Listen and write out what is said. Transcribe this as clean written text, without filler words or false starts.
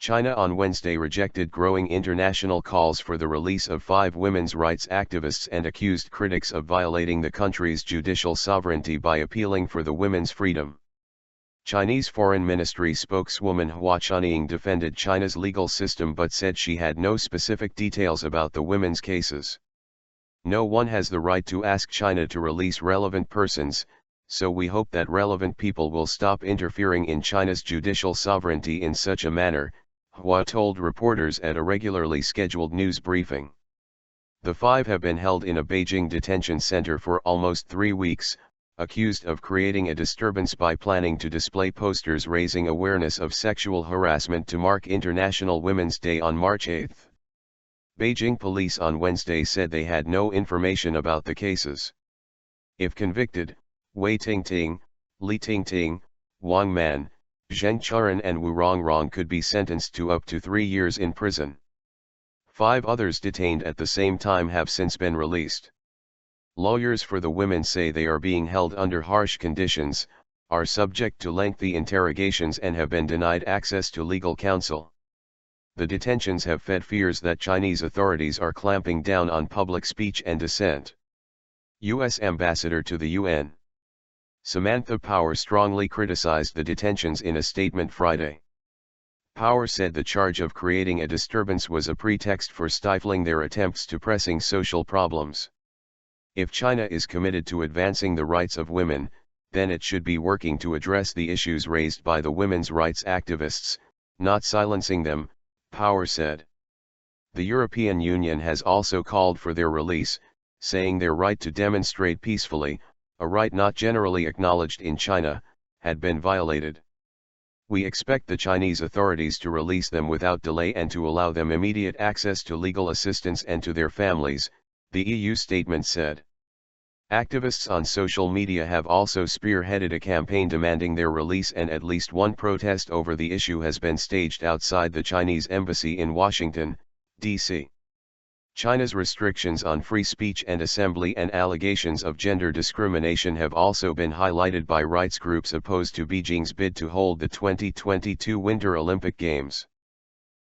China on Wednesday rejected growing international calls for the release of 5 women's rights activists and accused critics of violating the country's judicial sovereignty by appealing for the women's freedom. Chinese Foreign Ministry spokeswoman Hua Chunying defended China's legal system but said she had no specific details about the women's cases. No one has the right to ask China to release relevant persons, so we hope that relevant people will stop interfering in China's judicial sovereignty in such a manner, Hua told reporters at a regularly scheduled news briefing. The 5 have been held in a Beijing detention center for almost 3 weeks, accused of creating a disturbance by planning to display posters raising awareness of sexual harassment to mark International Women's Day on March 8. Beijing police on Wednesday said they had no information about the cases. If convicted, Wei Tingting, Li Tingting, Wang Man, Zheng Churan and Wu Rongrong could be sentenced to up to 3 years in prison. 5 others detained at the same time have since been released. Lawyers for the women say they are being held under harsh conditions, are subject to lengthy interrogations and have been denied access to legal counsel. The detentions have fed fears that Chinese authorities are clamping down on public speech and dissent. U.S. Ambassador to the UN Samantha Power strongly criticized the detentions in a statement Friday. Power said the charge of creating a disturbance was a pretext for stifling their attempts to pressing social problems. If China is committed to advancing the rights of women, then it should be working to address the issues raised by the women's rights activists, not silencing them, Power said. The European Union has also called for their release, saying their right to demonstrate peacefully, a right not generally acknowledged in China, had been violated. We expect the Chinese authorities to release them without delay and to allow them immediate access to legal assistance and to their families, the EU statement said. Activists on social media have also spearheaded a campaign demanding their release, and at least one protest over the issue has been staged outside the Chinese embassy in Washington, D.C. China's restrictions on free speech and assembly and allegations of gender discrimination have also been highlighted by rights groups opposed to Beijing's bid to hold the 2022 Winter Olympic Games.